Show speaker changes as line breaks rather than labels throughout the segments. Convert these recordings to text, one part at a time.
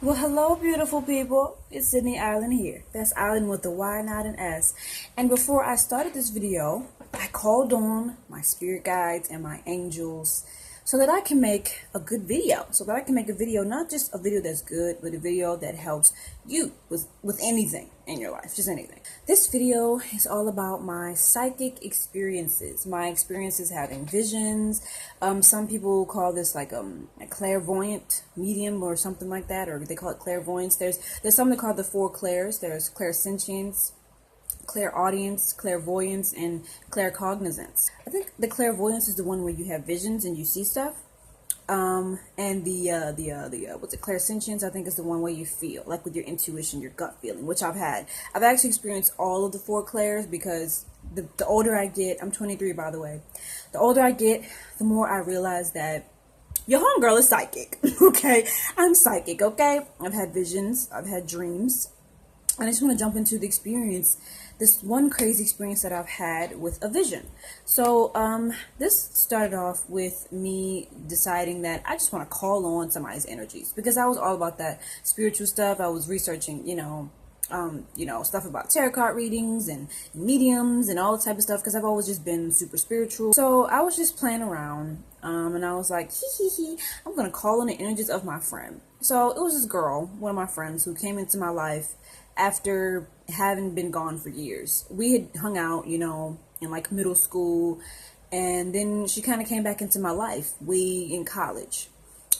Well, hello, beautiful people. It's Sydney Island here. That's Island with the Y, not an S. And before I started this video, I called on my spirit guides and my angels so that I can make a good video. So that I can make a video, not just a video that's good, but a video that helps you with anything in your life, just anything. This video is all about my psychic experiences, my experiences having visions. Some people call this like a clairvoyant medium or something like that, or they call it clairvoyance. There's something called the four clairs. There's clairsentience, clairaudience, clairvoyance, and claircognizance. I think the clairvoyance is the one where you have visions and you see stuff. And the what's it, clairsentience, I think is the one where you feel, like with your intuition, your gut feeling, which I've had. I've actually experienced all of the four clairs because the older I get, I'm 23 by the way, the older I get, the more I realize that your homegirl is psychic, okay? I'm psychic, okay? I've had visions, I've had dreams, and I just want to jump into the experience, this one crazy experience that I've had with a vision. So this started off with me deciding that I just want to call on somebody's energies because I was all about that spiritual stuff. I was researching, stuff about tarot card readings and mediums and all that type of stuff because I've always just been super spiritual. So I was just playing around and I was like, I'm going to call on the energies of my friend. So it was this girl, one of my friends, who came into my life after having been gone for years. We had hung out, in like middle school, and then she kind of came back into my life. We in college,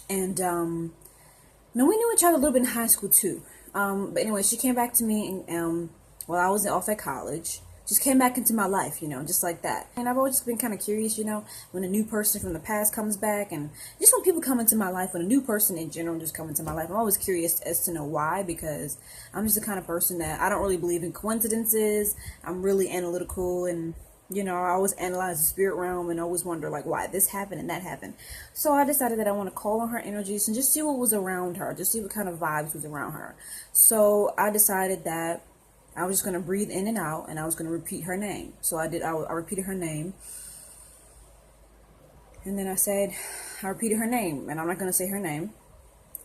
and no, we knew each other a little bit in high school too. But anyway, she came back to me, and while I was off at college, just came back into my life, just like that. And I've always just been kind of curious, when a new person from the past comes back, and just when people come into my life, when a new person in general just come into my life, I'm always curious as to know why, because I'm just the kind of person that I don't really believe in coincidences. I'm really analytical, and I always analyze the spirit realm and always wonder like why this happened and that happened. So I decided that I want to call on her energies and just see what was around her, just see what kind of vibes was around her. So I decided that I was just going to breathe in and out, and I was going to repeat her name. So I did. I repeated her name. And then I repeated her name, and I'm not going to say her name.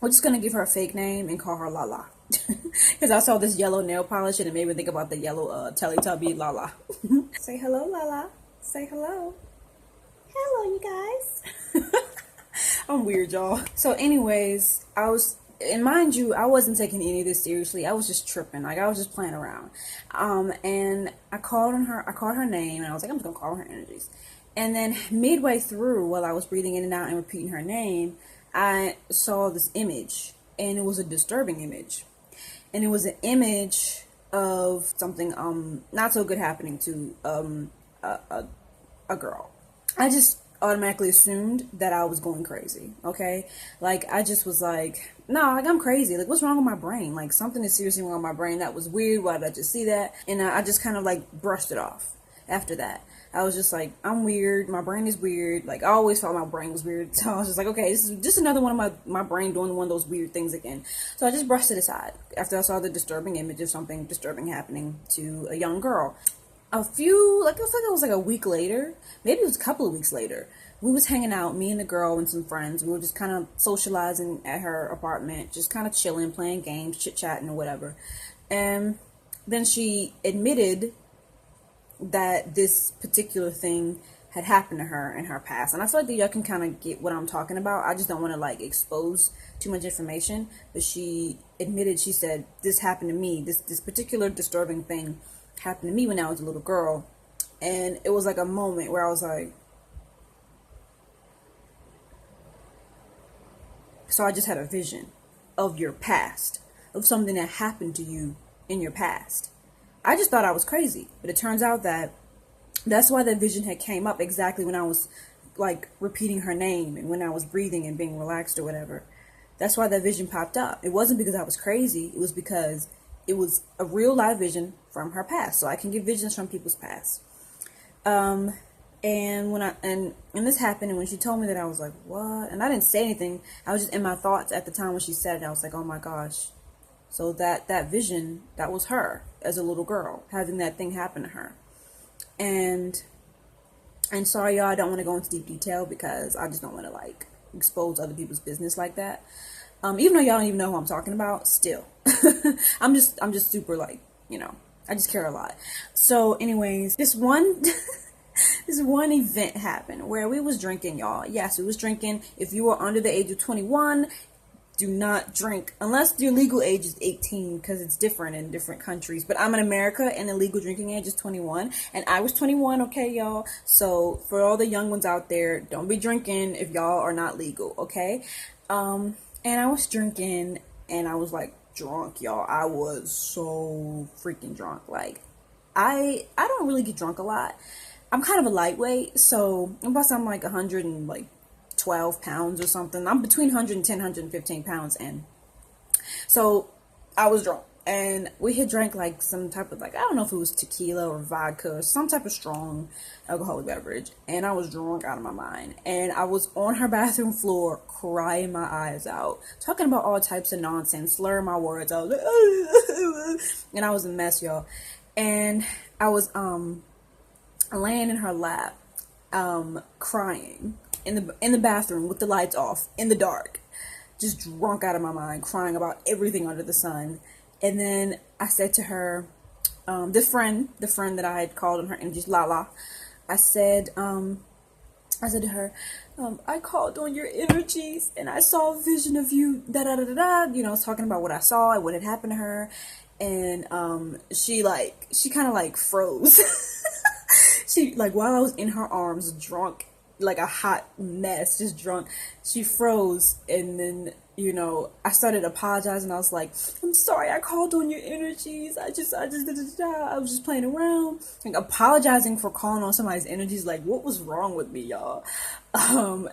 We're just going to give her a fake name and call her Lala. Because I saw this yellow nail polish, and it made me think about the yellow Teletubby Lala. Say hello, Lala. Say hello. Hello, you guys. I'm weird, y'all. So anyways, and mind you, I wasn't taking any of this seriously. I was just tripping. Like, I was just playing around. And I called her name, and I was like, I'm just gonna call her energies. And then midway through, while I was breathing in and out and repeating her name, I saw this image, and it was a disturbing image. And it was an image of something not so good happening to a girl. I just automatically assumed that I was going crazy, okay? Like, I just was like, no, like, I'm crazy. Like, what's wrong with my brain? Like, something is seriously wrong with my brain. That was weird. Why did I just see that? And I just kind of, like, brushed it off after that. I was just like, I'm weird. My brain is weird. Like, I always felt my brain was weird. So I was just like, okay, this is just another one of my brain doing one of those weird things again. So I just brushed it aside after I saw the disturbing image of something disturbing happening to a young girl. I feel like it was like a week later, maybe it was a couple of weeks later, we was hanging out, me and the girl and some friends. We were just kind of socializing at her apartment, just kind of chilling, playing games, chit-chatting or whatever. And then she admitted that this particular thing had happened to her in her past. And I feel like that y'all can kind of get what I'm talking about. I just don't want to like expose too much information. But she admitted, she said, this happened to me. This particular disturbing thing happened to me when I was a little girl. And it was like a moment where I was like, so I just had a vision of your past, of something that happened to you in your past. I just thought I was crazy, but it turns out that that's why that vision had came up exactly when I was like repeating her name and when I was breathing and being relaxed or whatever. That's why that vision popped up. It wasn't because I was crazy. It was because it was a real live vision from her past. So I can get visions from people's past. And when and this happened, and when she told me that, I was like, what? And I didn't say anything. I was just in my thoughts at the time when she said it. I was like, oh my gosh. So that vision, that was her as a little girl, having that thing happen to her. And sorry, y'all, I don't want to go into deep detail because I just don't want to like expose other people's business like that. Even though y'all don't even know who I'm talking about, still, I'm just super like, you know, I just care a lot. So anyways, this one this one event happened where we was drinking, y'all. Yes, we was drinking. If you are under the age of 21, do not drink unless your legal age is 18, because it's different in different countries. But I'm in America and the legal drinking age is 21, and I was 21, okay, y'all? So for all the young ones out there, don't be drinking if y'all are not legal, okay? And I was drinking and I was like drunk, y'all. I was so freaking drunk. Like I don't really get drunk a lot. I'm kind of a lightweight, so I'm like 112 pounds or something. I'm between 110 115 pounds, and so I was drunk, and we had drank like some type of, like, I don't know if it was tequila or vodka or some type of strong alcoholic beverage, and I was drunk out of my mind, and I was on her bathroom floor crying my eyes out, talking about all types of nonsense, slurring my words. I was like and I was a mess, y'all. And I was laying in her lap, crying in the bathroom with the lights off, in the dark, just drunk out of my mind, crying about everything under the sun. And then I said to her, the friend that I had called on her energies, Lala, I said to her, I called on your energies and I saw a vision of you, da da da da da. You know, I was talking about what I saw and what had happened to her. And she kind of like froze. She, like, while I was in her arms, drunk, like a hot mess, just drunk, she froze. And then, you know, I started apologizing. I was like, I'm sorry, I called on your energies. I just I was just playing around. Like, apologizing for calling on somebody's energies. Like, what was wrong with me, y'all? And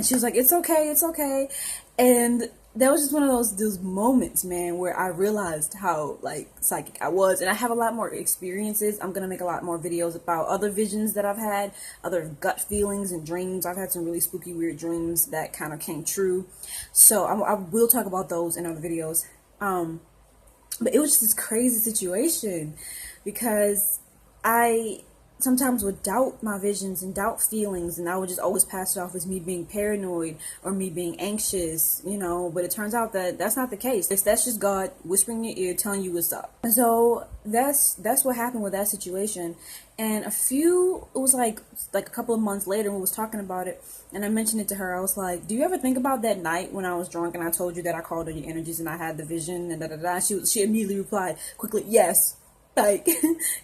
she was like, it's okay. And that was just one of those moments, man, where I realized how, like, psychic I was. And I have a lot more experiences. I'm going to make a lot more videos about other visions that I've had, other gut feelings and dreams. I've had some really spooky, weird dreams that kind of came true. So I will talk about those in other videos. But it was just this crazy situation, because I sometimes would doubt my visions and doubt feelings, and I would just always pass it off as me being paranoid or me being anxious, you know. But it turns out that that's not the case. That's just God whispering in your ear, telling you what's up. And so that's what happened with that situation. And it was like a couple of months later, we was talking about it, and I mentioned it to her. I was like, do you ever think about that night when I was drunk and I told you that I called on your energies and I had the vision and da da da? She immediately replied quickly, yes. Like,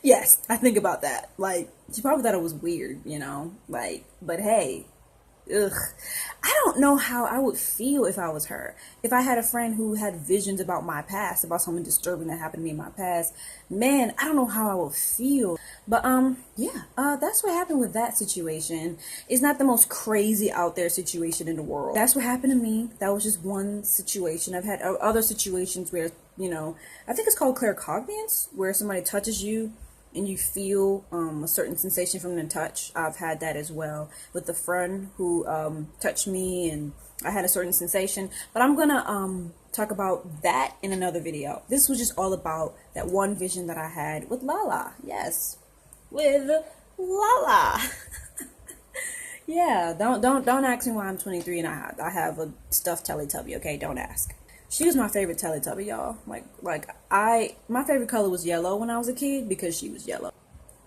yes, I think about that. Like, she probably thought it was weird, you know, like, but hey, ugh, I don't know how I would feel if I was her. If I had a friend who had visions about my past, about something disturbing that happened to me in my past, man, I don't know how I would feel. But, yeah, that's what happened with that situation. It's not the most crazy out there situation in the world. That's what happened to me. That was just one situation. I've had other situations where, you know, I think it's called claircognizance, where somebody touches you and you feel a certain sensation from the touch. I've had that as well with a friend who touched me, and I had a certain sensation. But I'm gonna talk about that in another video. This was just all about that one vision that I had with Lala. Yes, with Lala. Yeah, don't ask me why I'm 23 and I have a stuffed Teletubby. Okay, don't ask. She was my favorite Teletubby, y'all. My favorite color was yellow when I was a kid, because she was yellow.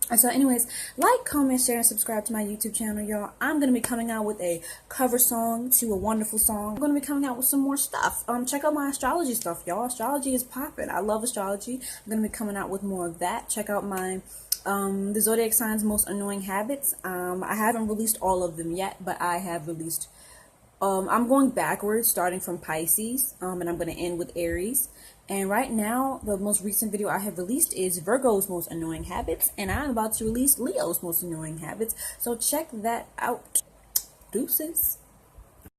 And so anyways, like, comment, share, and subscribe to my YouTube channel, y'all. I'm going to be coming out with a cover song to a wonderful song. I'm going to be coming out with some more stuff. Check out my astrology stuff, y'all. Astrology is popping. I love astrology. I'm going to be coming out with more of that. Check out my the zodiac signs most annoying habits. I haven't released all of them yet, but I have released I'm going backwards, starting from Pisces, and I'm going to end with Aries. And right now, the most recent video I have released is Virgo's most annoying habits, and I'm about to release Leo's most annoying habits. So check that out. Deuces.